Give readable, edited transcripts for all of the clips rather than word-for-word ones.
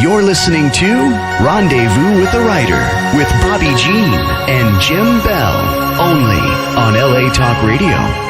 You're listening to Rendezvous with the Writer with Bobbi Jean and Jim Bell, only on LA Talk Radio.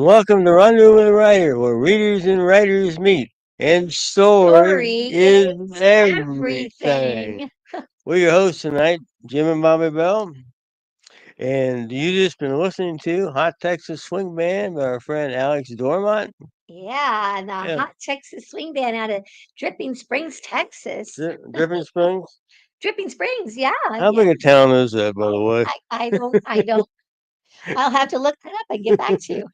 Welcome to Rendezvous with the Writer, where readers and writers meet, and story is everything. We're your hosts tonight, Jim and Bobby Bell, and you just been listening to Hot Texas Swing Band by our friend Alex Dormont. Yeah, the Hot Texas Swing Band out of Dripping Springs, Texas. Dripping Springs? Dripping Springs, yeah. How big a town is that, by the way? I don't. I'll have to look that up and get back to you.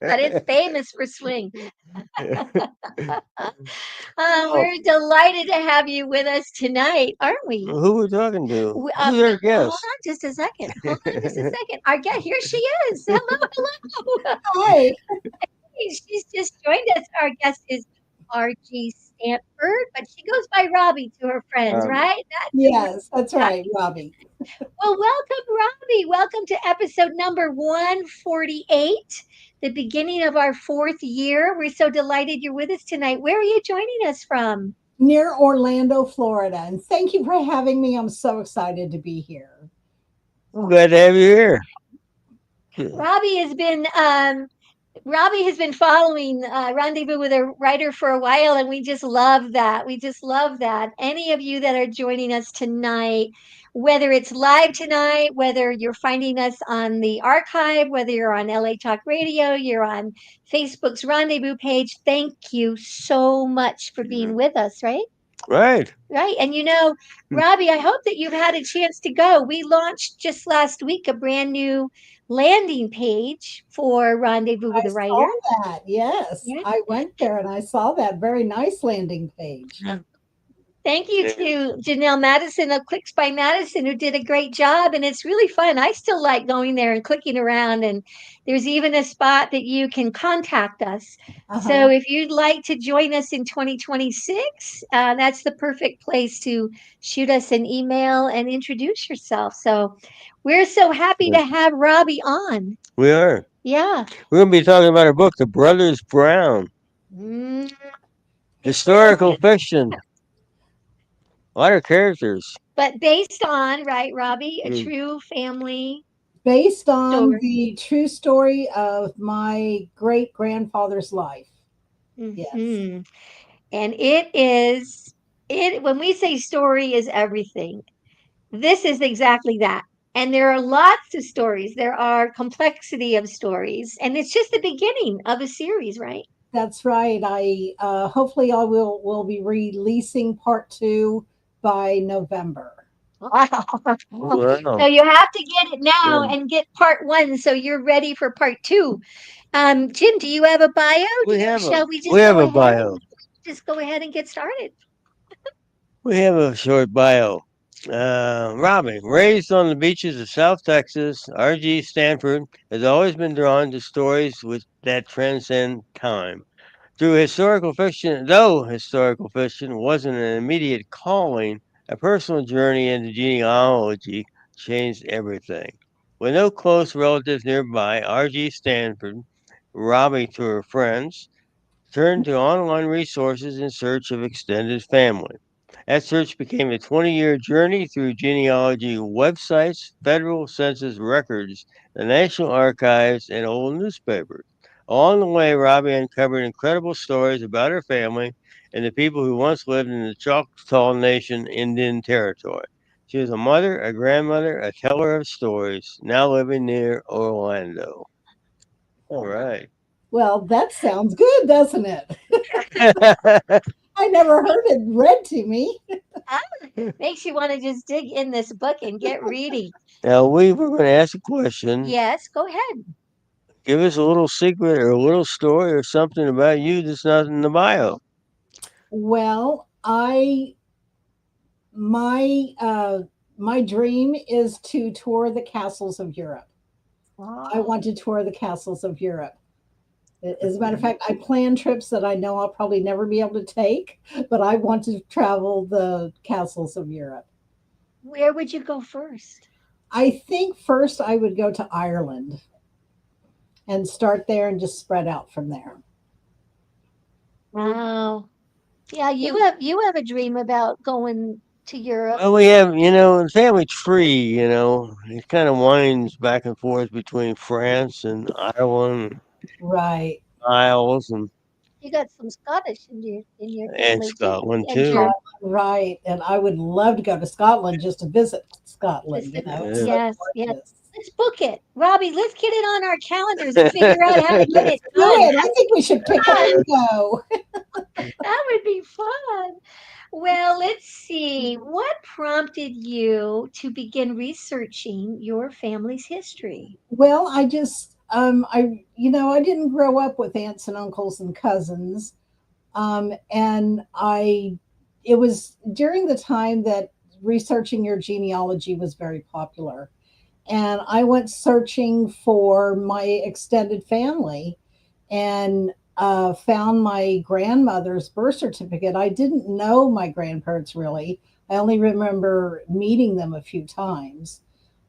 But it's famous for swing. We're delighted to have you with us tonight, aren't we? Who are we talking to? Who's our guest? Hold on just a second. Our guest, here she is. Hello. Hi. She's just joined us. Our guest is R.G. Stanford, but she goes by Robbie to her friends, right? Yes, that's right, Robbie. Well, welcome, Robbie. Welcome to episode number 148, the beginning of our fourth year. We're so delighted you're with us tonight. Where are you joining us from? Near Orlando, Florida. And thank you for having me. I'm so excited to be here. I'm glad to have you here. Robbie has been following Rendezvous with a Writer for a while, and we just love that. Any of you that are joining us tonight, whether it's live tonight, whether you're finding us on the archive, whether you're on LA Talk Radio, you're on Facebook's Rendezvous page, thank you so much for being with us, right? Right. And Robbie, I hope that you've had a chance to go. We launched just last week a brand new landing page for Rendezvous with the Writer. I saw that, yes. Yeah. I went there and I saw that very nice landing page. Yeah. Thank you to Janelle Madison of Clicks by Madison, who did a great job. And it's really fun. I still like going there and clicking around. And there's even a spot that you can contact us. So if you'd like to join us in 2026, that's the perfect place to shoot us an email and introduce yourself. So we're so happy to have Robbie on. We are. Yeah. We're going to be talking about our book, The Brothers Brown. Historical fiction. A lot of characters. But based on, right, Robbie, a true family. Based on the true story of my great-grandfather's life. Yes. And when we say story is everything, this is exactly that. And there are lots of stories. There are complexity of stories. And it's just the beginning of a series, right? That's right. Hopefully I will be releasing part 2 by November. Wow. So you have to get it now and get part 1 so you're ready for part 2. Jim, do you have a bio? We have a bio. Just go ahead and get started. We have a short bio. Robbie, raised on the beaches of South Texas, R.G. Stanford has always been drawn to stories that transcend time. Though historical fiction wasn't an immediate calling, a personal journey into genealogy changed everything. With no close relatives nearby, R.G. Stanford, Robbie to her friends, turned to online resources in search of extended family. That search became a 20-year journey through genealogy websites, federal census records, the National Archives, and old newspapers. Along the way, Robbie uncovered incredible stories about her family and the people who once lived in the Choctaw Nation Indian Territory. She was a mother, a grandmother, a teller of stories, now living near Orlando. All right. Well, that sounds good, doesn't it? I never heard it read to me. Makes you want to just dig in this book and get reading. Now, we were going to ask a question. Yes, go ahead. Give us a little secret or a little story or something about you that's not in the bio. Well, my dream is to tour the castles of Europe. I Wow. want to tour the castles of Europe. As a matter of fact, I plan trips that I know I'll probably never be able to take, but I want to travel the castles of Europe. Where would you go first? I think first I would go to Ireland and start there and just spread out from there. Wow. Yeah, you have a dream about going to Europe. Well, we have, the family tree, it kind of winds back and forth between France and Ireland, Right. Isles, and, You got some Scottish in your and family too. Scotland, And too. Right. And I would love to go to Scotland just to visit Scotland. It's Yeah. so yes, yes. gorgeous. Let's book it. Robbie, let's get it on our calendars and figure out how to get it Do done. it. I think we should pick up and go. That would be fun. Well, let's see. What prompted you to begin researching your family's history? Well, I just I didn't grow up with aunts and uncles and cousins. And I it was during the time that researching your genealogy was very popular. And I went searching for my extended family and found my grandmother's birth certificate. I didn't know my grandparents really. I only remember meeting them a few times.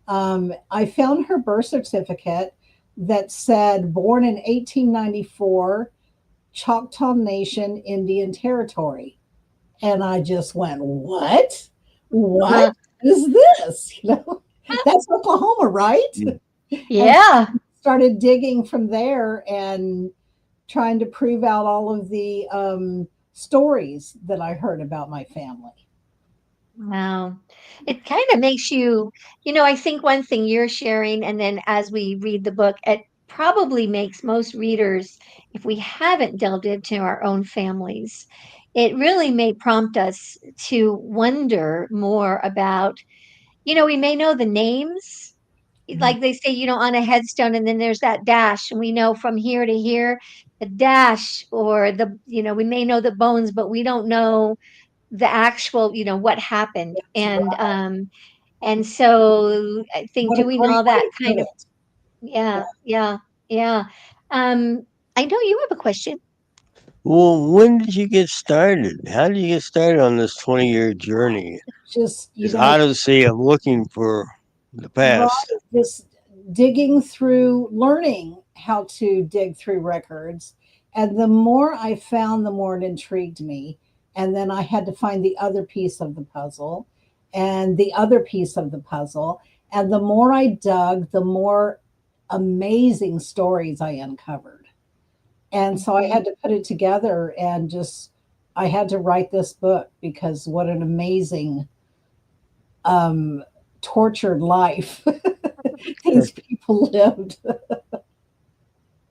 I found her birth certificate that said born in 1894, Choctaw Nation, Indian Territory. And I just went, what? What Uh, is this? That's Oklahoma, right? And yeah. started digging from there and trying to prove out all of the stories that I heard about my family. Wow. It kind of makes I think one thing you're sharing, and then as we read the book, it probably makes most readers, if we haven't delved into our own families, it really may prompt us to wonder more about, we may know the names, like they say, on a headstone, and then there's that dash, and we know from here to here, the dash, or we may know the bones, but we don't know the actual, what happened. That's right. And so I think What a doing great all way that to kind put of, it. Yeah. yeah, yeah, yeah. Um, I know you have a question. Well, when did you get started? How did you get started on this 20-year journey? Just, This odyssey of looking for the right, past. just digging through, learning how to dig through records. And the more I found, the more it intrigued me. And then I had to find the other piece of the puzzle and the other piece of the puzzle. And the more I dug, the more amazing stories I uncovered. And so I Mhm. had to put it together and just, I had to write this book because what an amazing um, tortured life these people lived.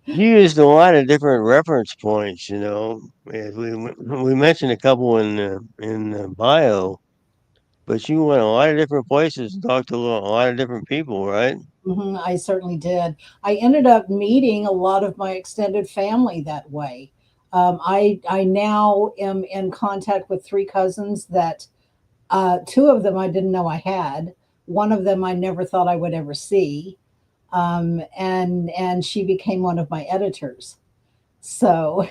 You used a lot of different reference points, as we mentioned a couple in the bio, but you went a lot of different places and talked to a lot of different people, right? I certainly did. I ended up meeting a lot of my extended family that way. I now am in contact with three cousins that two of them I didn't know I had. One of them I never thought I would ever see, and she became one of my editors. So,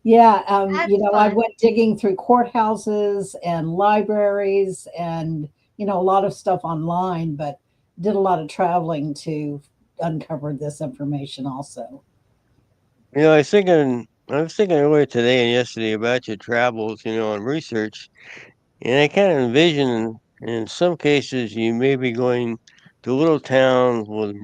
yeah, That's I fun. went digging through courthouses and libraries and, a lot of stuff online, but did a lot of traveling to uncover this information also. I was thinking earlier today and yesterday about your travels, and research, and I kind of envision in some cases you may be going to little towns with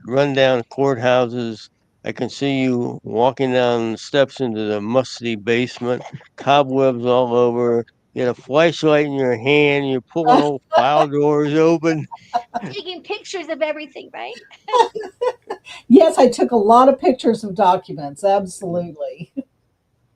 rundown courthouses. I can see you walking down the steps into the musty basement, cobwebs all over. You got a flashlight in your hand. You're pulling old file doors open. Taking pictures of everything, right? Yes, I took a lot of pictures of documents. Absolutely.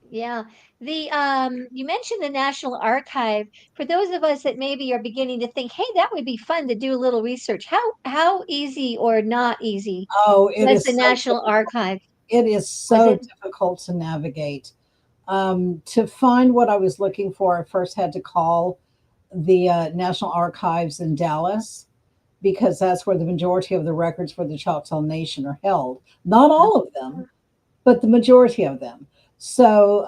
Yeah. You mentioned the National Archive. For those of us that maybe are beginning to think, hey, that would be fun to do a little research. How easy or not easy Oh, it was is the so National Archive? it is Was so it? difficult to navigate. To find what I was looking for, I first had to call the National Archives in Dallas because that's where the majority of the records for the Choctaw Nation are held. Not all of them, but the majority of them. So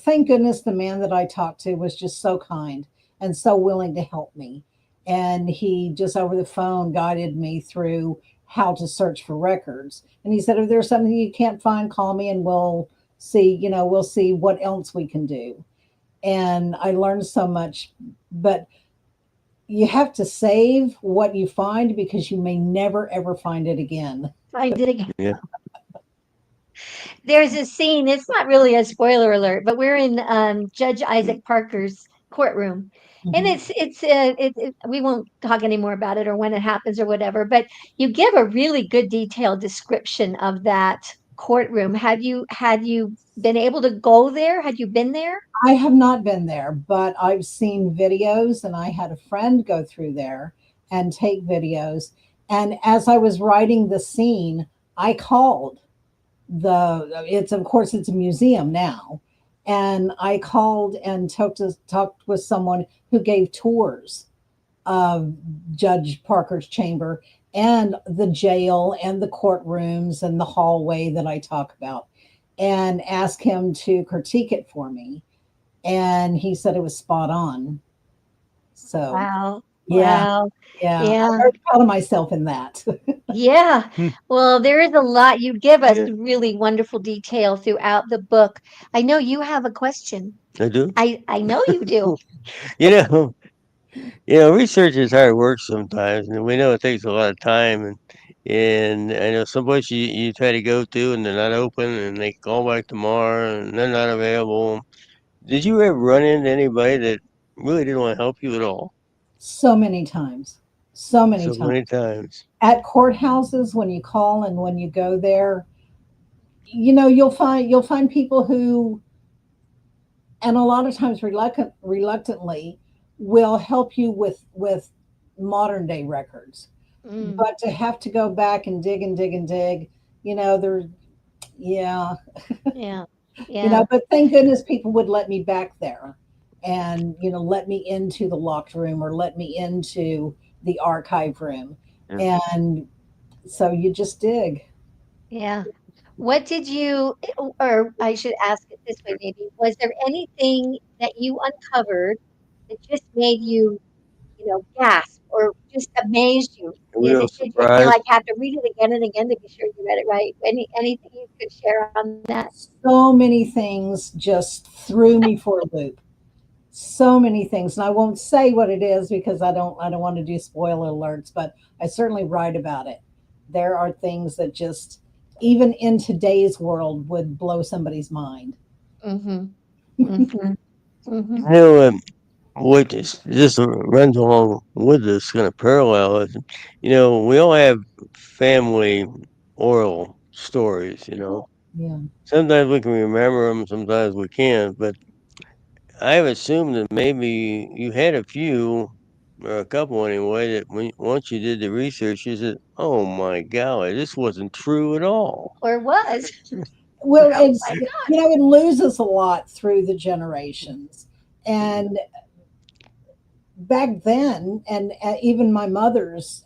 thank goodness the man that I talked to was just so kind and so willing to help me, and he just over the phone guided me through how to search for records. And he said, if there's something you can't find, call me and we'll see. We'll see what else we can do. And I learned so much, but you have to save what you find because you may never ever find it again. Find it again. Yeah. There's a scene, it's not really a spoiler alert, but we're in Judge Isaac Parker's courtroom. And Mhm. we won't talk anymore about it or when it happens or whatever, but you give a really good detailed description of that courtroom. Had you been able to go there? Had you been there? I have not been there, but I've seen videos, and I had a friend go through there and take videos. And as I was writing the scene, I called it's of course it's a museum now, and I called and talked with someone who gave tours of Judge Parker's chamber and the jail and the courtrooms and the hallway that I talk about, and asked him to critique it for me, and he said it was spot on. So Wow. yeah, Wow. yeah, I'm Yeah. very proud of myself in that. Yeah. Hmm. Well, there is a lot. You give us Yeah, really wonderful detail throughout the book. I know you have a question. I do. I know you do. You know, research is hard work sometimes, and we know it takes a lot of time. And I know some places you try to go to and they're not open, and they call back tomorrow and they're not available. Did you ever run into anybody that really didn't want to help you at all? So many times, so many So times many times. at courthouses when you call and when you go there, you'll find people who, and a lot of times reluctantly, will help you with modern day records. Mm, But to have to go back and dig and dig and dig, there, yeah, yeah. Yeah. but thank goodness people would let me back there, and let me into the locked room or let me into the archive room, Yeah. and so you just dig. Yeah. What did you, or I should ask it this way maybe, was there anything that you uncovered that just made you, gasp or just amazed you? A real Did you surprise. like have to read it again and again to be sure you read it right? Anything you could share on that? So many things just threw me for a loop. So many things, and I won't say what it is because I don't want to do spoiler alerts, but I certainly write about it. There are things that just, even in today's world, would blow somebody's mind. Mm-hmm. Mm-hmm. Mm-hmm. You know, what just runs along with this kind of parallel is, we all have family oral stories. Yeah. Sometimes we can remember them, sometimes we can't. But I've assumed that maybe you had a few, or a couple anyway, that once you did the research, you said, "Oh my golly, this wasn't true at all." Or was. Well, Oh it's my God. it loses a lot through the generations, and back then, and even my mother's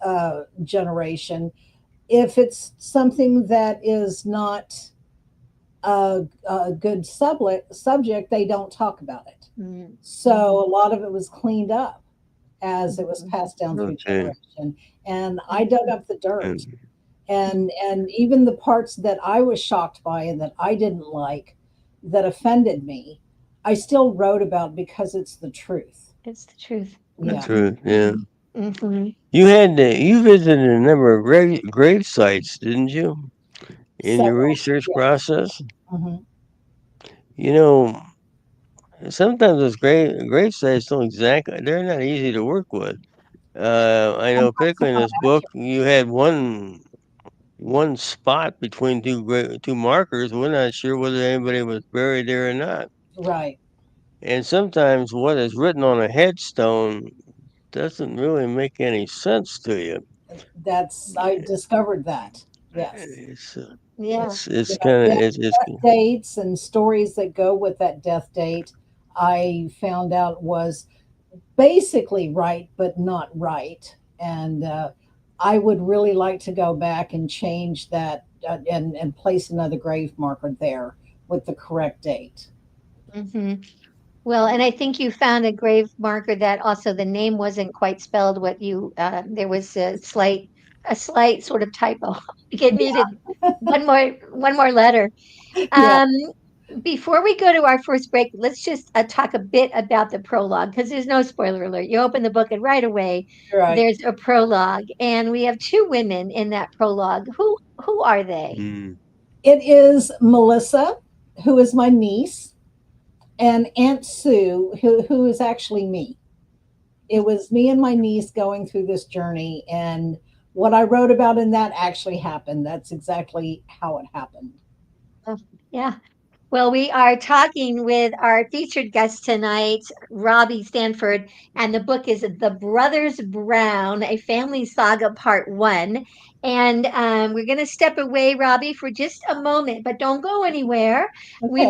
generation, if it's something that is not a good subject, they don't talk about it. Mm, So mhm, a lot of it was cleaned up as it was mhm, passed down through Okay. generation. And I dug mhm, up the dirt. And And even the parts that I was shocked by and that I didn't like, that offended me, I still wrote about because it's the truth. it's the truth. the Yeah. Mhm, truth, yeah. mhm. You visited a number of grave sites, didn't you, in your Several. research Yeah. process? Hmm. You know, sometimes those grave sites don't exactly, they're not easy to work with. I And know, particularly in this book, you had one spot between two markers. We're not sure whether anybody was buried there or not. Right. And sometimes what is written on a headstone doesn't really make any sense to you. That's I discovered that. Yes. It's Yeah. it's You know, kind of it's death dates and stories that go with that death date, I found out was basically right, but not right. And I would really like to go back and change that and place another grave marker there with the correct date. Hmm. Well, and I think you found a grave marker that also the name wasn't quite spelled what you there was a slight sort of typo. It needed one more letter. Yeah, Um, before we go to our first break, let's just talk a bit about the prologue because there's no spoiler alert. You open the book and right away right. there's a prologue, and we have two women in that prologue. Who are they? mm, It is Melissa, who is my niece, and Aunt Sue, who is actually me. It was me and my niece going through this journey, and what I wrote about in that actually happened. That's exactly how it happened. Oh, yeah. Well, we are talking with our featured guest tonight, Robbie Stanford, and the book is The Brothers Brown, a Family Saga Part One. And we're going to step away, Robbie, for just a moment, but don't go anywhere. Okay. We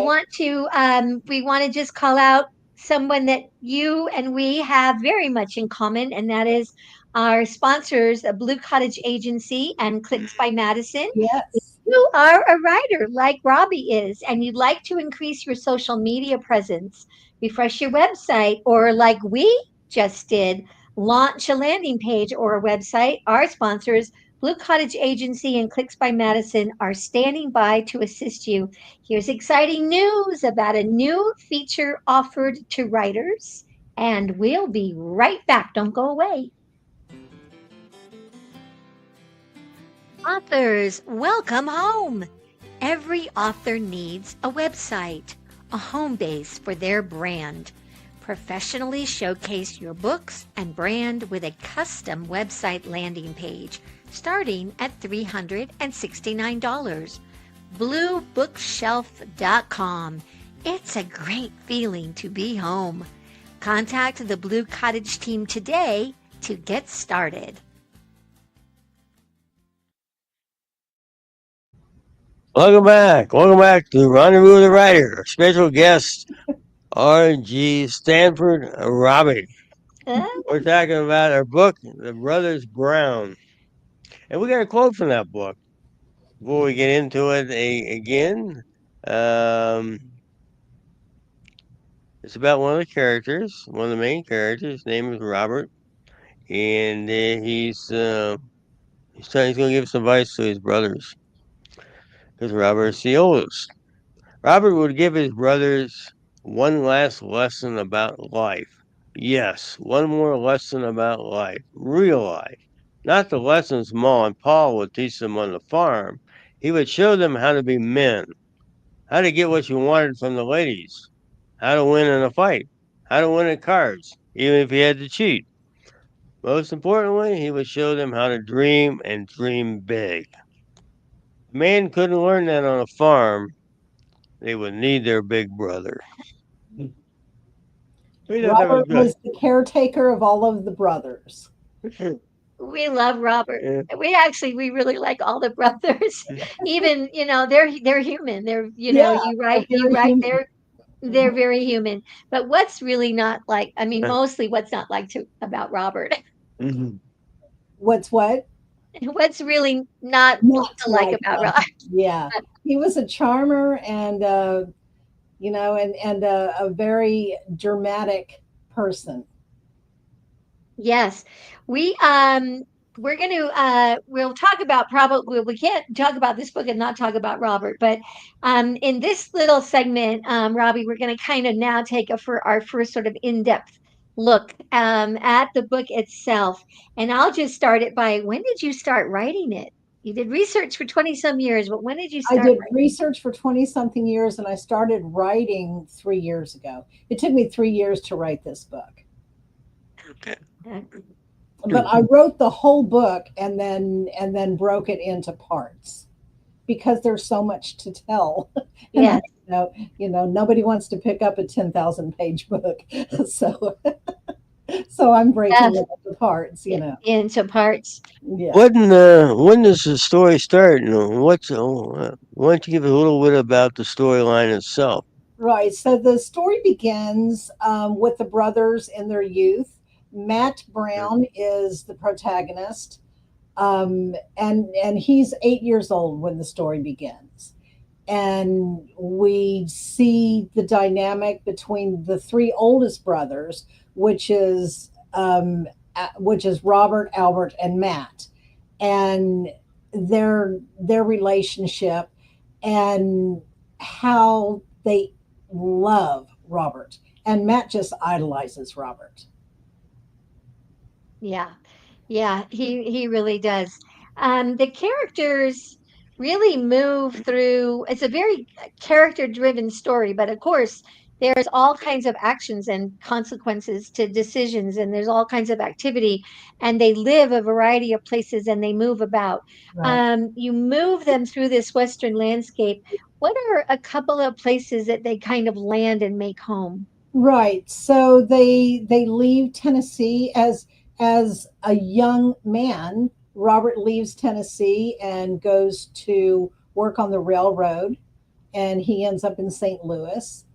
want to just call out someone that you and we have very much in common, and that is our sponsors, the Blue Cottage Agency and Clicks by Madison. Yes. You are a writer like Robbie is, and you'd like to increase your social media presence, refresh your website, or like we just did, launch a landing page or a website, our sponsors, Blue Cottage Agency and Clicks by Madison, are standing by to assist you. Here's exciting news about a new feature offered to writers, and we'll be right back. Don't go away. Authors, welcome home. Every author needs a website, a home base for their brand. Professionally showcase your books and brand with a custom website landing page starting at $369. BlueBookshelf.com. It's a great feeling to be home. Contact the Blue Cottage team today to get started. Welcome back. Welcome back to Rendezvous with the Writer. Our special guest, R.G. Stanford Robbie. Uh, We're talking about our book, The Brothers Brown. And we got a quote from that book. Before we get into it again, um, it's about one of the characters, one of the main characters. His name is Robert. And he's going to give some advice to his brothers because Robert's the oldest. Robert would give his brothers one last lesson about life. Yes, one more lesson about life, real life. Not the lessons Ma and Pa would teach them on the farm. He would show them how to be men, how to get what you wanted from the ladies, how to win in a fight, how to win at cards, even if he had to cheat. Most importantly, he would show them how to dream and dream big. A man couldn't learn that on a farm. They would need their big brother. We thought that was Robert good. was the caretaker of all of the brothers. we love Robert. Yeah. We really like all the brothers. Even, they're human. They're, Yeah, they're you very write, human. they're very human. But what's really not like, I mean, mostly what's not like to about Robert. Mhm. What's what? What's really not Not to to like like about them. Robert. Yeah, he was a charmer and and a very dramatic person. Yes. We we're going to we'll talk about probably we can't talk about this book and not talk about Robert, but in this little segment, Robbie, we're going to kind of now take for our first sort of in-depth look at the book itself. And I'll just start it by, when did you start writing it? You did research for 20 some years, but when did you I start did research for 20 something years and I started writing 3 years ago. It took me 3 years to write this book. Okay. writing? But I wrote the whole book and then broke it into parts because there's so much to tell. And Yes. No, nobody wants to pick up a 10,000 page book. So, so I'm Yeah, breaking it into parts, into parts. Yeah. When does the story start? Why don't you give a little bit about the storyline itself? Right. So the story begins with the brothers in their youth. Matt Brown is the protagonist, and he's 8 years old when the story begins, and we see the dynamic between the three oldest brothers, which is Robert, Albert, and Matt, and their relationship, and how they love Robert, and Matt just idolizes Robert. Yeah. Yeah, he really does. The characters really move through. It's a very character-driven story, but of course, there's all kinds of actions and consequences to decisions, and there's all kinds of activity, and they live a variety of places and they move about. Right. You move them through this Western landscape. What are a couple of places that they kind of land and make home? Right. So they leave Tennessee as a young man. Robert leaves Tennessee and goes to work on the railroad, and he ends up in St. Louis.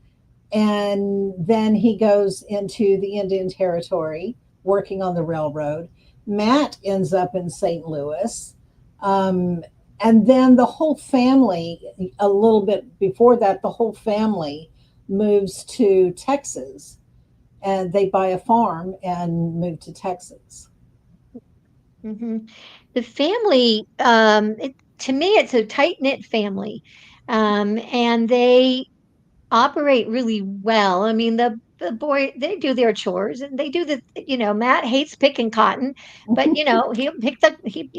And then he goes into the Indian Territory working on the railroad. Matt ends up in St. Louis. Um, and then the whole family, a little bit before that, the whole family moves to Texas, and they buy a farm and move to Texas. Hmm. The family, to me, it's a tight-knit family, and they operate really well. I mean, the boy, they do their chores and they do Matt hates picking cotton, but he'll pick he'd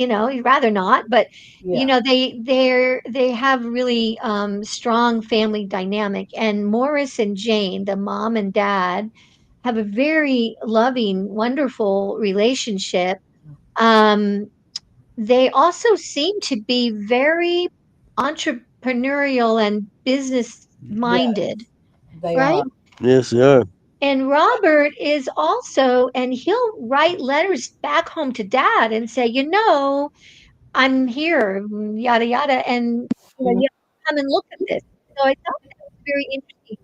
rather not, but Yeah. they have really strong family dynamic. And Morris and Jane, the mom and dad, have a very loving, wonderful relationship. Um, they also seem to be very entrepreneurial and business minded, Yes, they right? are. Yes, sir. And Robert is also, and he'll write letters back home to dad and say, I'm here, yada, yada. And, Mhm. you come and look at this. So I thought that was very interesting.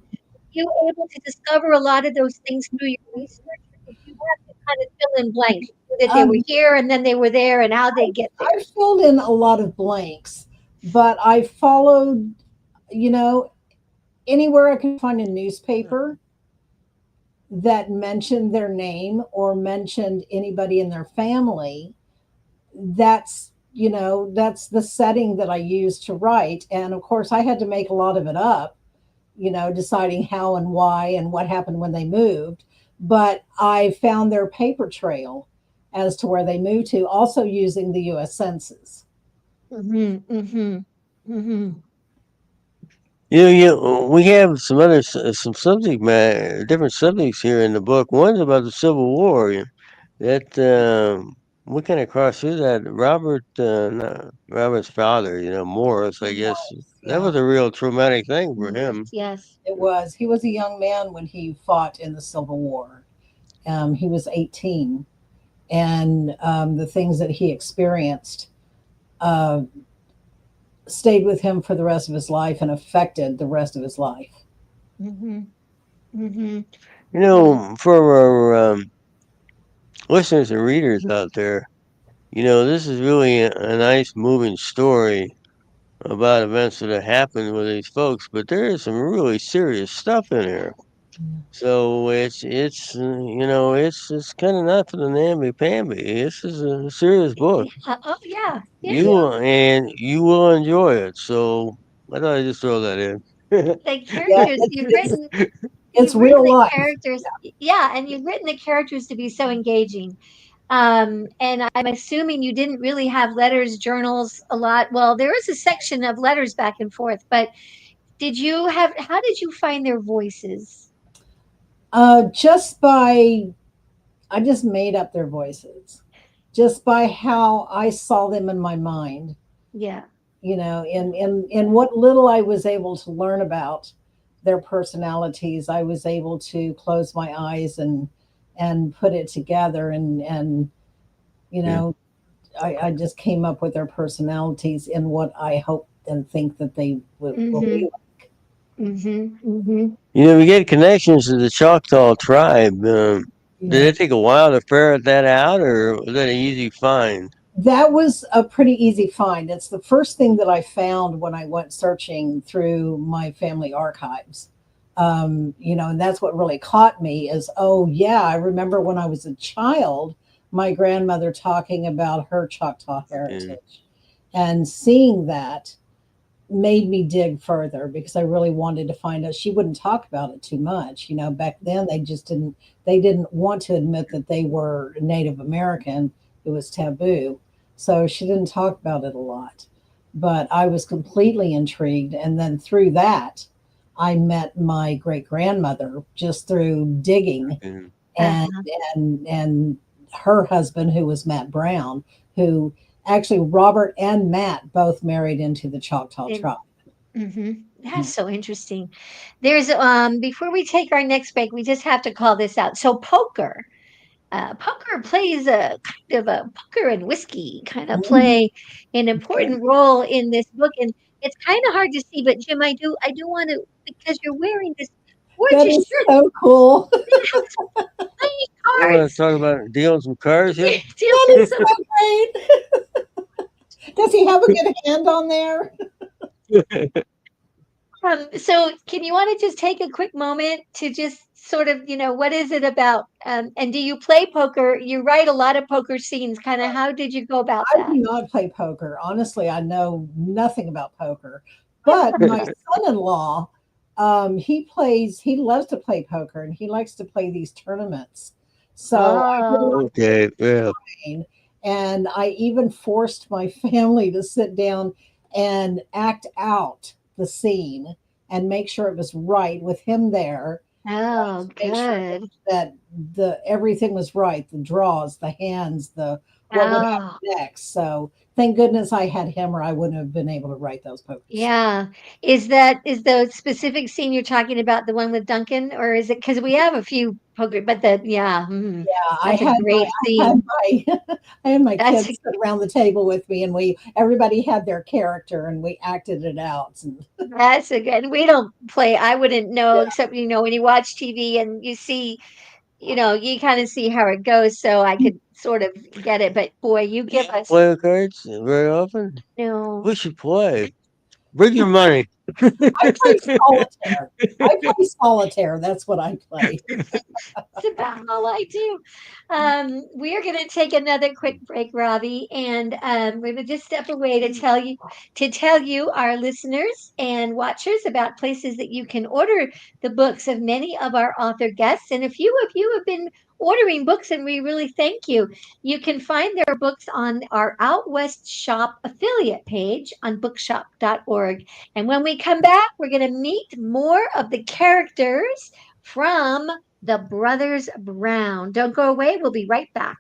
You were able to discover a lot of those things through your research, or did you have to kind of fill in blanks? You knew that they were Um, here and then they were there and how they get I there. filled in a lot of blanks, but I followed, you know, anywhere I could find a newspaper that mentioned their name or mentioned anybody in their family. That's the setting that I used to write. And of course, I had to make a lot of it up, deciding how and why and what happened when they moved. But I found their paper trail as to where they moved to, also using the US Census. Hmm. Hmm. Hmm. We have some subject matter, different subjects here in the book. One's about the Civil War. That we kind of crossed through that. Robert's father, Morris. I guess that Yeah, was a real traumatic thing for Yes, him. yes. it was. He was a young man when he fought in the Civil War. He was 18, and the things that he experienced uh, stayed with him for the rest of his life and affected the rest of his life. Hmm. Hmm. For our listeners and readers out there, this is really a nice, moving story about events that have happened with these folks, but there is some really serious stuff in here. So it's kind of not for the namby pamby. This is a serious book. Oh, yeah, yeah. You will, and you will enjoy it. So I thought I'd just throw that in. The Yeah, characters it's you've written real the life. characters, yeah, and you've written the characters to be so engaging. And I'm assuming you didn't really have letters, journals a lot. Well, there is a section of letters back and forth, but how did you find their voices? Just by, I just made up their voices, just by how I saw them in my mind. Yeah. you know, in what little I was able to learn about their personalities, I was able to close my eyes and put it together, and you Yeah. know, I just came up with their personalities in what I hope and think that they will Mm-hmm. be. Mm-hmm. Mm-hmm. We get connections to the Choctaw tribe. Did Yeah. it take a while to ferret that out, or was that an easy find? That was a pretty easy find. It's the first thing that I found when I went searching through my family archives. You know, and that's what really caught me is, oh, yeah, I remember when I was a child, my grandmother talking about her Choctaw Yeah. heritage, and seeing that made me dig further because I really wanted to find out. She wouldn't talk about it too much. You know, back then they didn't want to admit that they were Native American. It was taboo. So she didn't talk about it a lot. But I was completely intrigued. And then through that, I met my great grandmother just through digging, Yeah. and Uh-huh. and her husband, who was Matt Brown, who actually Robert and Matt both married into the Choctaw And, tribe. That's so interesting. There's before we take our next break, we just have to call this out. So poker plays a kind of a poker and whiskey kind of Mhm. play an important role in this book, and it's kind of hard to see. But Jim, I do want to, because you're wearing this That gorgeous is shirt so cool. that has playing You want to cards, talk about dealing some cards here? That dealing is some. so great. Does he have a good hand on there? So can you want to just take a quick moment to just sort of, what is it about? And do you play poker? You write a lot of poker scenes. Kind of how did you go about I that? do not play poker. Honestly, I know nothing about poker. But my son-in-law, he loves to play poker and he likes to play these tournaments. So I really Oh, Okay, yeah. train, and I even forced my family to sit down and act out the scene and make sure it was right with him there, oh, to make sure good. that the everything was right, the draws, the hands, the what would happen Oh, next. So thank goodness I had him, or I wouldn't have been able to write those poker scenes. yeah. Is the specific scene you're talking about the one with Duncan, or is it because we have a few poker, but Yeah, that's a great I had scene. my I had my That's kids sit around the table with me, and we everybody had their character, and we acted it out. And that's a good. We don't play. I wouldn't know, except when you watch TV and you see, you kind of see how it goes. So I could sort of get it. But boy, you You give don't us play the cards very often? no. We should play. Bring your money. I play solitaire. I play solitaire. That's what I play. It's about all I do. We are going to take another quick break, Robbie, and we're going to just step away to tell you, our listeners and watchers, about places that you can order the books of many of our author guests. And a few of you have been ordering books, and we really thank you. You can find their books on our Out West Shop affiliate page on bookshop.org. And when we come back, we're going to meet more of the characters from the Brothers Brown. Don't go away. We'll be right back.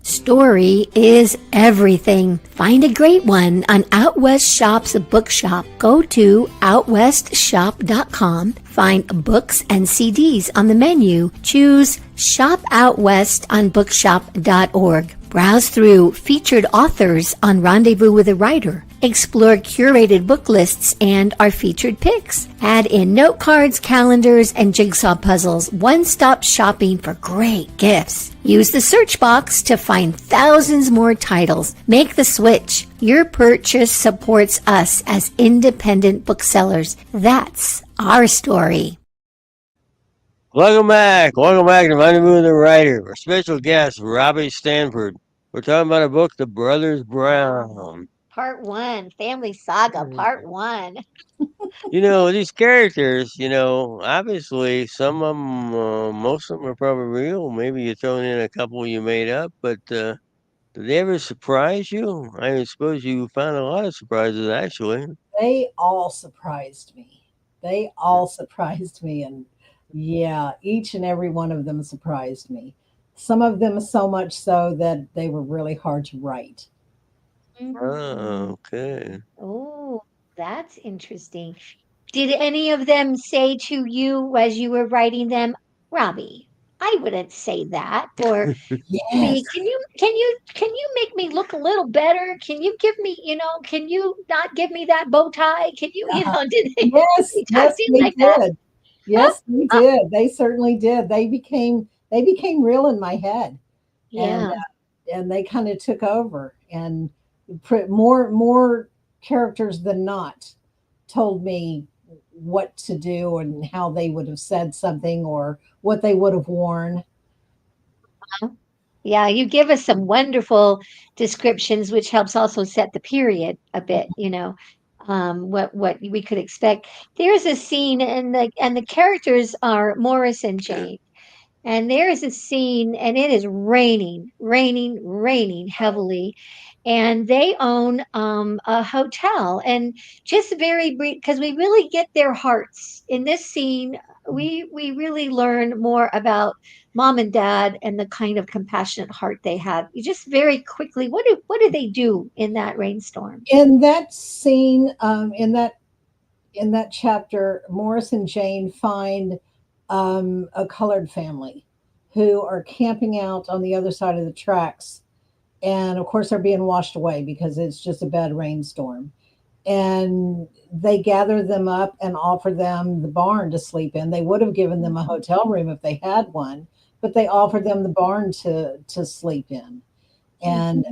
Story is everything. Find a great one on Out West Shop's bookshop. Go to outwestshop.com. Find books and CDs on the menu. Choose Shop Out West on bookshop.org. Browse through featured authors on Rendezvous with a Writer. Explore curated book lists and our featured picks. Add in note cards, calendars, and jigsaw puzzles. One-stop shopping for great gifts. Use the search box to find thousands more titles. Make the switch. Your purchase supports us as independent booksellers. That's our story. Welcome back. Welcome back to Rendezvous with the Writer. Our special guest, Robbie Stanford. We're talking about a book, The Brothers Brown. Part one, Family Saga, part one. These characters, obviously some of them, most of them are probably real. Maybe you thrown in a couple you made up, but did they ever surprise you? I suppose you found a lot of surprises, actually. They all surprised me. They all surprised me. And yeah, each and every one of them surprised me. Some of them so much so that they were really hard to write. Okay. Oh, that's interesting. Did any of them say to you as you were writing them, Robbie, I wouldn't say that, or Yes. Bobby, can you make me look a little better? Can you give me, can you not give me that bow tie? Can you, Uh-huh. did Yes, they talk yes, to you they like that? did. Huh? Yes, they Uh, did. They certainly did. They became real in my head, and yeah. and they kind of took over. And more characters than not told me what to do and how they would have said something or what they would have worn. Yeah, you give us some wonderful descriptions, which helps also set the period a bit, what we could expect. There's a scene and the characters are Morris and Jane. And there is a scene, and it is raining, raining, raining heavily. And they own a hotel. And just very brief, because we really get their hearts in this scene. We really learn more about mom and dad and the kind of compassionate heart they have. You just very quickly, what do they do in that rainstorm? In that scene, in that chapter, Morris and Jane find a colored family who are camping out on the other side of the tracks. And of course, they're being washed away because it's just a bad rainstorm. And they gather them up and offer them the barn to sleep in. They would have given them a hotel room if they had one, but they offered them the barn to sleep in. And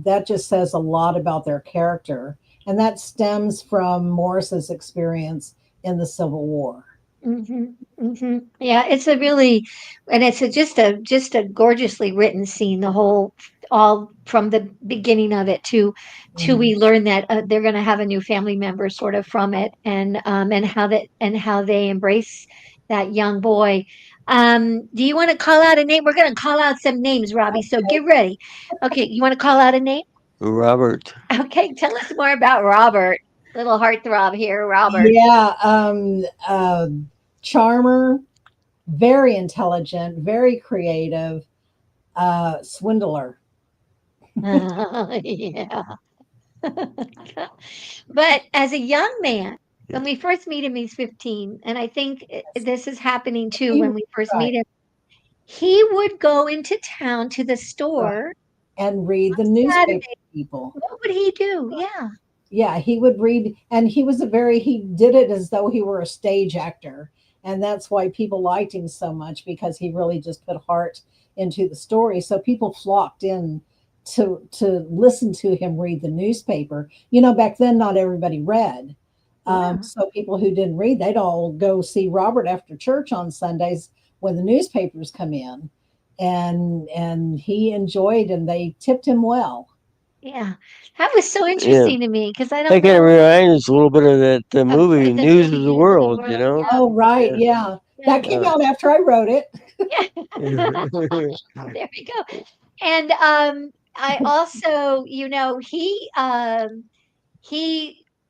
that just says a lot about their character. And that stems from Morris's experience in the Civil War. Yeah, it's a really, and it's just a gorgeously written scene. The whole, all from the beginning of it to Mhm. we learn that they're going to have a new family member sort of from it, and how they embrace that young boy. Do you want to call out a name? We're going to call out some names, Robbie. So get ready. Okay, you want to call out a name? Robert. Okay, tell us more about Robert. Little heartthrob here, Robert. Yeah, charmer, very intelligent, very creative, swindler. Yeah. But as a young man, Yeah. when we first meet him, he's 15. And I think this is happening too He, when we first right, meet him. He would go into town to the right, store and read the on newspaper Saturday. people. What would he do? Yeah. Yeah, he would read, and he did it as though he were a stage actor. And that's why people liked him so much because he really just put heart into the story. So people flocked in to listen to him read the newspaper. Back then, not everybody read. Yeah. So people who didn't read, they'd all go see Robert after church on Sundays when the newspapers come in. And he enjoyed, and they tipped him well. Yeah. That was so Yeah. interesting to me because I That don't kind of know reminds us a little bit of that of movie, the News movie of the News of the World, World. Yeah. Oh, right. Yeah. Yeah. Yeah. That came out after I wrote it. Yeah. There we go. And I also, he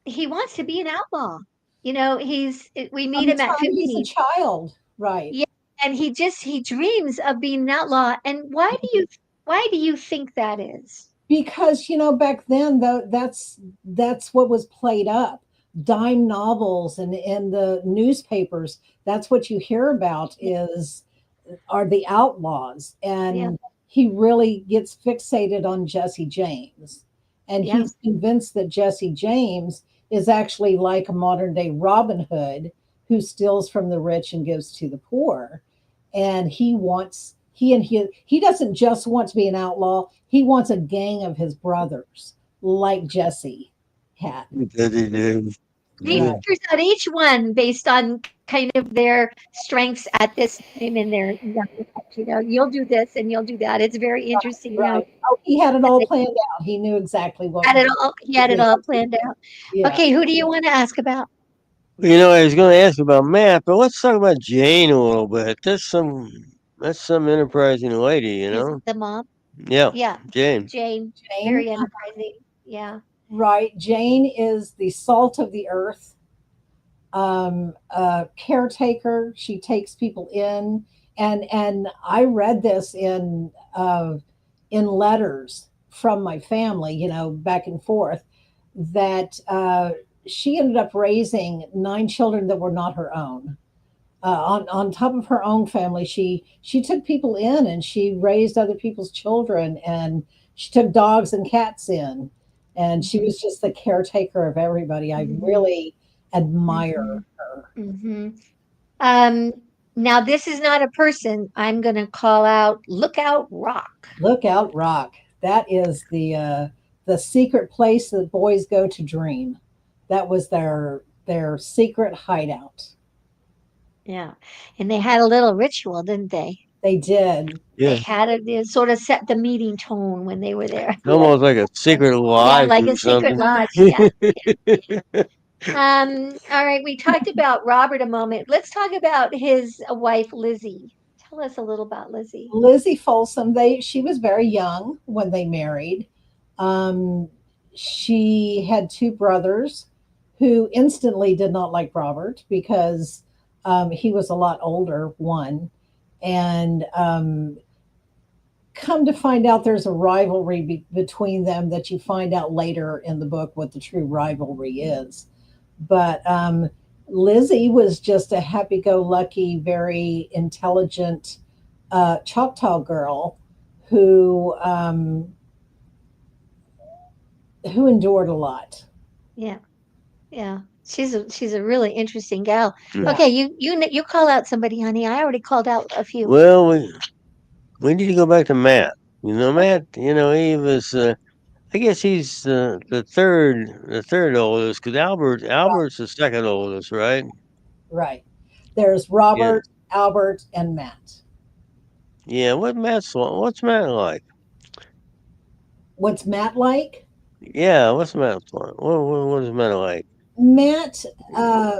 he wants to be an outlaw. We From meet the him at time he's a 15. child. Right. Yeah, and he dreams of being an outlaw. And why do you think that is? Because, back then, though, that's what was played up. Dime novels and the newspapers. That's what you hear about are the outlaws. Yeah, And he really gets fixated on Jesse James. And yeah, he's convinced that Jesse James is actually like a modern day Robin Hood who steals from the rich and gives to the poor. And he doesn't just want to be an outlaw, he wants a gang of his brothers like Jesse had. That he did. he Yeah. Right. figures out each one based on kind of their strengths at this time in their young life. You'll do this and you'll do that. It's very interesting how Right. Oh, he had it all planned out. He knew exactly what. he had it Yeah. all planned out. Yeah. Okay, who do you want to ask about? I was going to ask about Matt, but let's talk about Jane a little bit. That's some enterprising lady, you Is know. it the mom? Yeah, Yeah, Jane. Jane, Jane. very enterprising. Yeah. Right. Jane is the salt of the earth, caretaker. She takes people in, and I read this in letters from my family, you know, back and forth, that she ended up raising 9 children that were not her own. On top of her own family, she took people in and she raised other people's children, and she took dogs and cats in, and she was just the caretaker of everybody. I really admire her. Mm-hmm. Um, Now this is not a person. I'm going to call out Lookout Rock. Lookout Rock. That is the secret place that boys go to dream. That was their secret hideout. Yeah. And they had a little ritual, didn't they? They did. They Yeah. had it sort of set the meeting tone when they were there. It's almost like a secret Yeah, lodge like or a secret something. lodge. Yeah. All right, we talked about Robert a moment. Let's talk about his wife, Lizzie. Tell us a little about Lizzie. Lizzie Folsom, she was very young when they married. Um, she had 2 brothers who instantly did not like Robert because he was a lot older, one. And come to find out there's a rivalry between them that you find out later in the book what the true rivalry is. But Lizzie was just a happy-go-lucky, very intelligent Choctaw girl who endured a lot. Yeah, yeah. She's a really interesting gal. Yeah. Okay, you call out somebody, honey. I already called out a few. Well, we need to go back to Matt. You know, Matt. You know, he was. I guess he's the third oldest, because Albert's the second oldest, right? Right. There's Yeah. Robert, Albert, and Matt. Yeah. What's Matt like? What's Matt like? Yeah. What's Matt like? What is Matt like? Matt uh,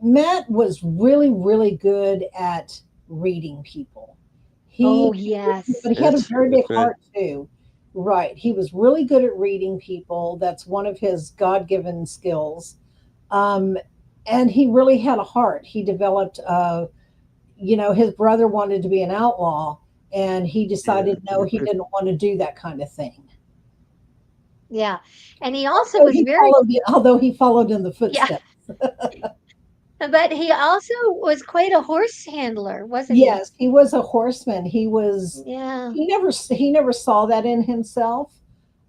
Matt was really, really good at reading people. Oh, He, yes. but he had a very big That's right. heart too. Right. He was really good at reading people. That's one of his God-given skills. Um, and he really had a heart. He developed, his brother wanted to be an outlaw, and he decided no, he didn't want to do that kind of thing. Yeah. And he also So was very, although he followed in the yeah, footsteps. but he also was quite a horse handler, wasn't he? Yes, he was a horseman. Yeah. He never saw that in himself,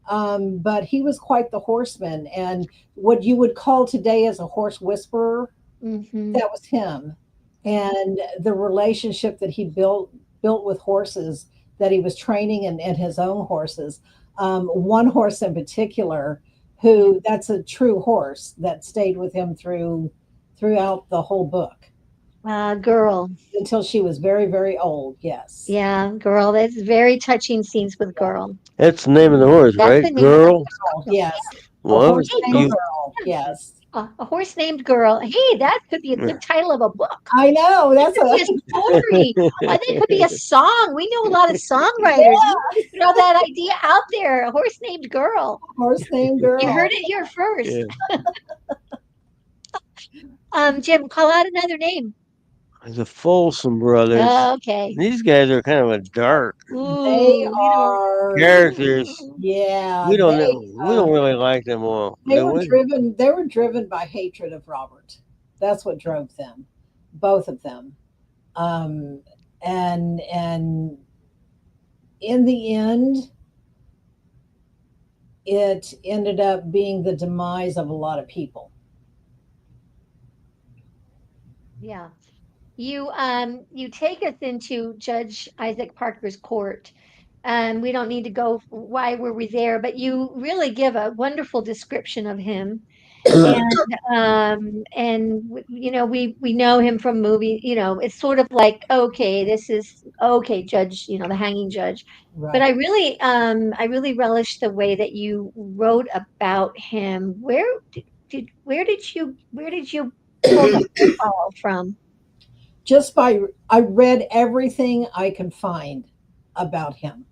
but he was quite the horseman. And what you would call today as a horse whisperer, Mm-hmm. that was him. And the relationship that he built with horses that he was training and his own horses. One horse in particular, who that's a true horse that stayed with him throughout the whole book Girl. until she was very, very old. Yes. Yeah, girl. That's very touching scenes with Girl. That's the name of the horse, That's right? the name of Girl. Oh, yes. A Well, horse named Girl. Yes. A horse named Girl. Hey, that could be a good title of a book. I know. That's Could be a story. That could be a song. We know a lot of songwriters. We should throw that idea out there. A horse named Girl. horse named Girl. You heard it here first. Yeah. Jim, call out another name. The Folsom brothers. Okay. These guys are kind of a dark Ooh, They we don't- are. characters. Yeah. We don't they, know. We don't really like them all. They do were we? driven. They were driven by hatred of Robert. That's what drove them, both of them. And in the end, it ended up being the demise of a lot of people. Yeah. You take us into Judge Isaac Parker's court. We don't need to go why were we there, but you really give a wonderful description of him. We know him from movie, it's sort of like, okay, this is okay, Judge, the hanging judge. Right. But I really relish the way that you wrote about him. Where did you pull the profile from? I read everything I could find about him.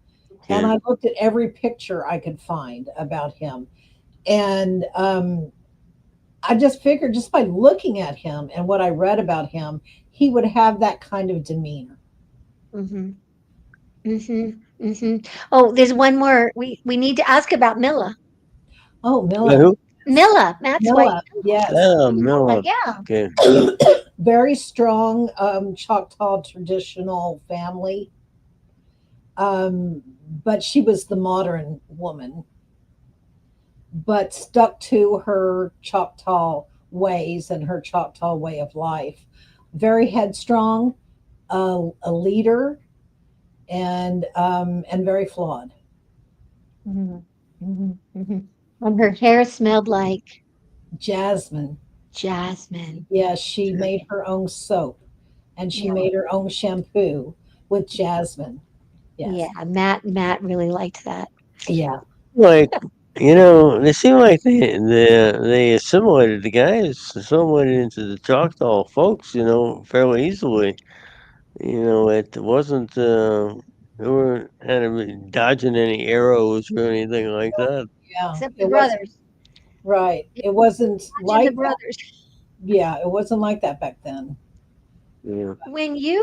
And I looked at every picture I could find about him. And I just figured just by looking at him and what I read about him, he would have that kind of demeanor. Mm-hmm. Mm-hmm. Oh, there's one more. We need to ask about Milla. Oh, Who? Milla, Matt's wife. Milla, yes. Oh, Milla, Miller. yeah. Okay. Very strong Choctaw traditional family. But she was the modern woman, but stuck to her Choctaw ways and her Choctaw way of life. Very headstrong, a leader, and very flawed. Mhm, And her hair smelled like Jasmine, jasmine. yeah, she made her own soap, and she Yeah, made her own shampoo with jasmine. yeah. Yes, Matt really liked that. yeah, Like, they seem like they assimilated the guys assimilated into the Choctaw folks, fairly easily. It wasn't they weren't had to be dodging any arrows or anything like that. yeah. Except the It was brothers. right. It wasn't Imagine the like that. brothers. Yeah, it wasn't like that back then. Yeah. When we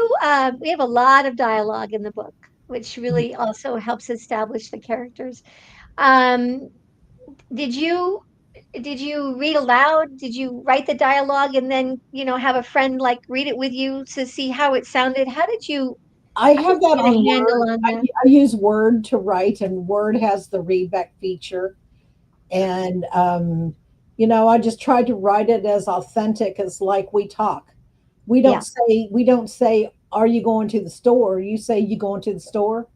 have a lot of dialogue in the book, which really also helps establish the characters. Um, did you did you read aloud? Did you write the dialogue and then, have a friend like read it with you to see how it sounded? I How did have that you get on a handle Word. on I, that? I use Word to write, and Word has the readback feature. And I just tried to write it as authentic as like we talk. Yeah. We don't say, "Are you going to the store?" You say, "You going to the store?"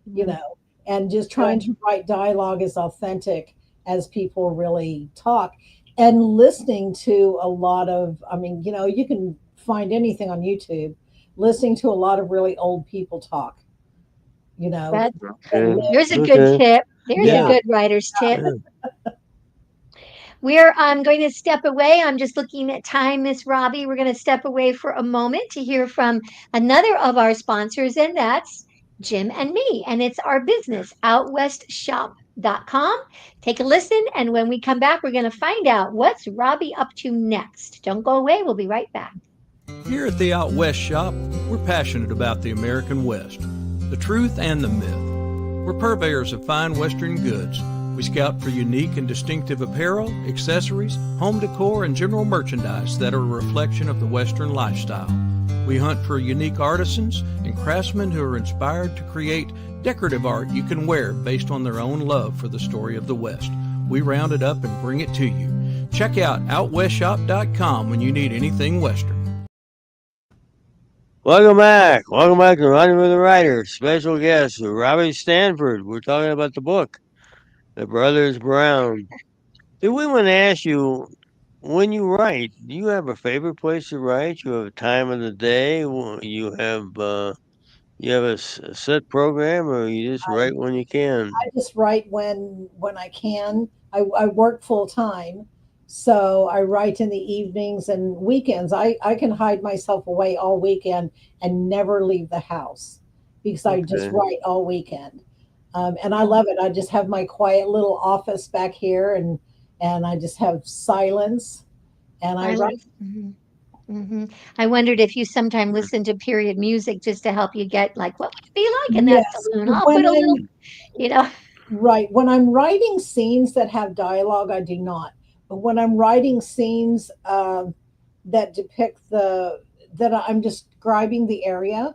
You Mhm. know, and just trying to write dialogue as authentic as people really talk, and listening to a lot of. I mean, you can find anything on YouTube. Listening to a lot of really old people talk. You know, That that Okay. live. There's a good Okay. tip. There's a Yeah. good writer's tip. Yeah. We're going to step away. I'm just looking at time, Miss Robbie. We're going to step away for a moment to hear from another of our sponsors, and that's Jim and me. And it's our business, outwestshop.com. Take a listen, and when we come back, we're going to find out what's Robbie up to next. Don't go away. We'll be right back. Here at the Out West Shop, we're passionate about the American West, the truth and the myth. We're purveyors of fine Western goods. We scout for unique and distinctive apparel, accessories, home decor, and general merchandise that are a reflection of the Western lifestyle. We hunt for unique artisans and craftsmen who are inspired to create decorative art you can wear based on their own love for the story of the West. We round it up and bring it to you. Check out OutWestShop.com when you need anything Western. Welcome back. Welcome back to Running with the Writer. Special guest, Robbie Stanford. We're talking about the book, The Brothers Brown. Did we want to ask you, when you write, do you have a favorite place to write? You have a time of the day? You have a set program, or you just write when you can? I just write when I can. I work full time, so I write in the evenings and weekends. I can hide myself away all weekend and never leave the house because I just Okay. write all weekend, and I love it. I just have my quiet little office back here, and I just have silence, and I write. I wondered if you sometime listen to period music just to help you get like, what would it be like in that Yes, saloon? I'll put a little, you know. right. When I'm writing scenes that have dialogue, I do not. But when I'm writing scenes that depict that I'm describing the area,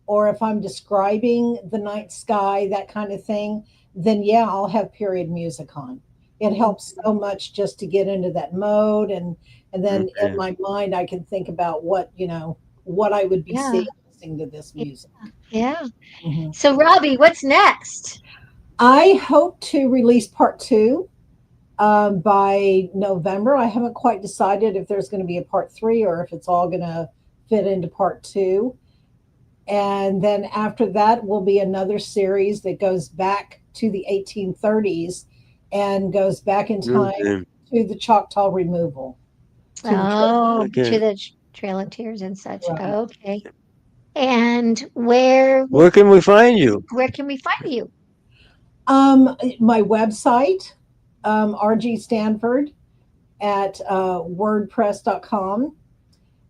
or if I'm describing the night sky, that kind of thing, then yeah, I'll have period music on. It helps so much just to get into that mode, and then in Okay. my mind, I can think about what I would be Yeah, seeing listening to this music. yeah. Mhm. So, Robbie, what's next? I hope to release part two by November. I haven't quite decided if there's going to be a part three or if it's all going to fit into part two. And then after that will be another series that goes back to the 1830s and goes back in time Okay. to the Choctaw removal. To the Oh, Okay. to the Trail of Tears and such. right. Okay. And where Where can we find you? where can we find you? My website, RG Stanford at wordpress.com.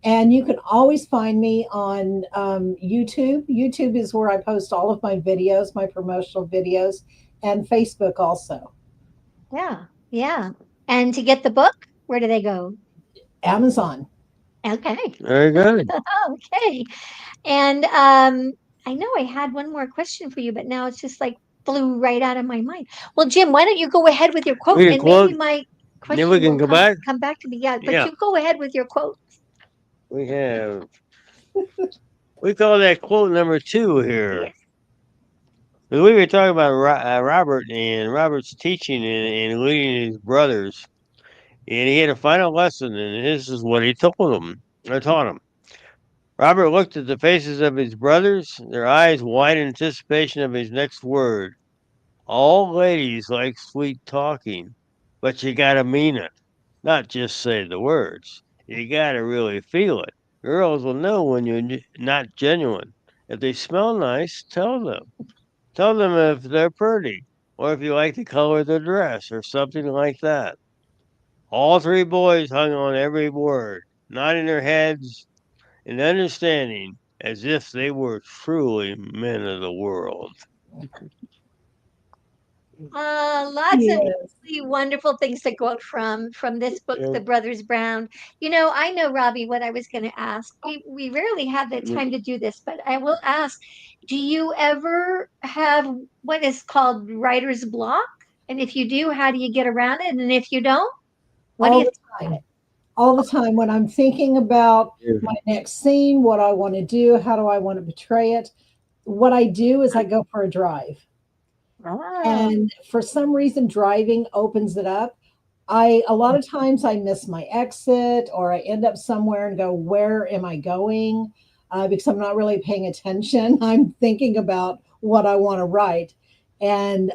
And you can always find me on YouTube. YouTube is where I post all of my videos, my promotional videos, and Facebook also. Yeah. Yeah. And to get the book, where do they go? Amazon. Okay. Very good. Okay. And I know I had one more question for you, but now it's just like flew right out of my mind. Well, Jim, why don't you go ahead with your quote, We can and maybe quote. my Then we question can will go back. come back to me. Yeah, but Yeah, you go ahead with your quote. we have. We call that quote number 2 here. Yes. We were talking about Robert and Robert's teaching and leading his brothers, and he had a final lesson, and this is what he told them. I taught him. Robert looked at the faces of his brothers, their eyes wide in anticipation of his next word. All ladies like sweet talking, but you gotta mean it, not just say the words. You gotta really feel it. Girls will know when you're not genuine. If they smell nice, tell them. Tell them if they're pretty, or if you like the color of their dress, or something like that. All 3 boys hung on every word, nodding their heads and understanding as if they were truly men of the world. Lots of Yes. really wonderful things to quote from this book, Yeah. The Brothers Brown. You know, I know, Robbie, what I was going to ask. We rarely have the time to do this, but I will ask, do you ever have what is called writer's block? And if you do, how do you get around it? And if you don't, what do All you the think about time. it? All the time when I'm thinking about my next scene, what I want to do, how do I want to portray it, what I do is I go for a drive. Oh, And for some reason, driving opens it up. A lot of times I miss my exit or I end up somewhere and go, where am I going? Because I'm not really paying attention. I'm thinking about what I want to write. And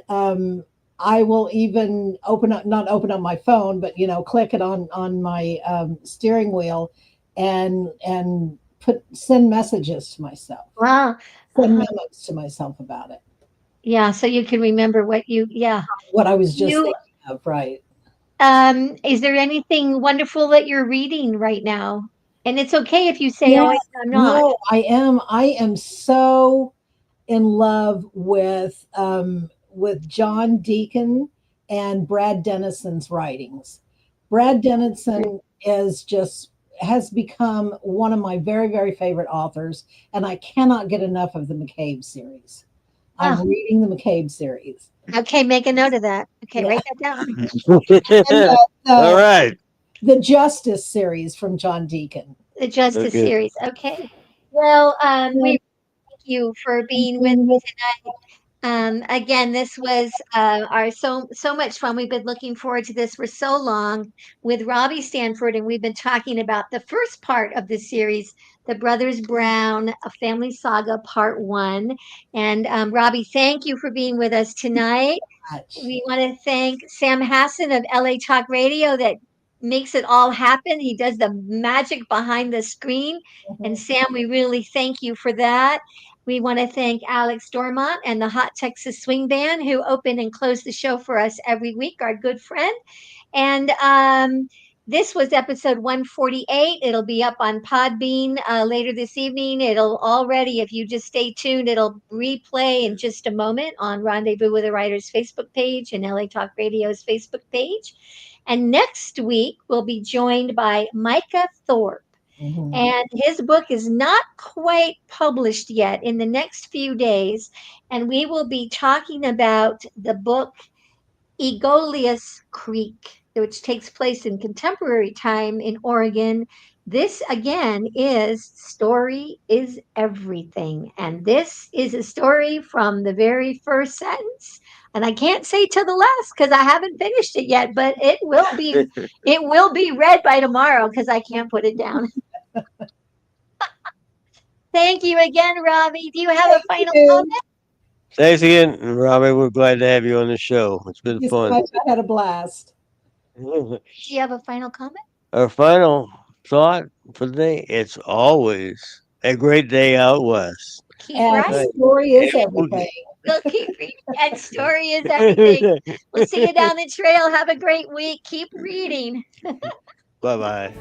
I will even not open up my phone, but click it on my steering wheel and send messages to myself, wow. send Uh-huh. memos to myself about it, Yeah, so you can remember yeah. what I was just You, thinking of, right? is there anything wonderful that you're reading right now? And it's okay if you say, Yes, "Oh, I'm not." no, I am so in love with John Deacon and Brad Dennison's writings. Brad Dennison is just has become one of my very, very favorite authors, and I cannot get enough of the McCabe series. Oh, I'm reading the McCabe series. okay, make a note of that. Okay, Yeah. write that down. And All right. the Justice series from John Deacon. The Justice Okay. series. Okay. Well, we thank you for being with me tonight. Again, this was our so much fun. We've been looking forward to this for so long with Robbie Stanford, and we've been talking about the first part of the series, The Brothers Brown, a Family Saga, Part One. And Robbie, thank you for being with us tonight. Much. We want to thank Sam Hassan of LA Talk Radio that makes it all happen. He does the magic behind the screen. And Mhm. Sam, we really thank you for that. We want to thank Alex Dormont and the Hot Texas Swing Band who open and close the show for us every week, our good friend. And this was episode 148. It'll be up on Podbean later this evening. It'll already, if you just stay tuned, it'll replay in just a moment on Rendezvous with a Writer's Facebook page and LA Talk Radio's Facebook page. And next week, we'll be joined by Micah Thorpe. Mhm. And his book is not quite published yet in the next few days. And we will be talking about the book Egolius Creek, which takes place in contemporary time in Oregon. This again is Story is Everything. And this is a story from the very first sentence. And I can't say to the last because I haven't finished it yet, but it will be read by tomorrow because I can't put it down. Thank you again, Robbie. Do you have a final You. comment? Thanks again, Robbie. We're glad to have you on the show. It's been Thank you so fun. much. I had a blast. Do you have a final comment? Our final thought for the day, it's always a great day out west. Keep And Right. writing. story is everything. We'll keep reading. And story is everything. We'll see you down the trail. Have a great week. Keep reading. Bye-bye.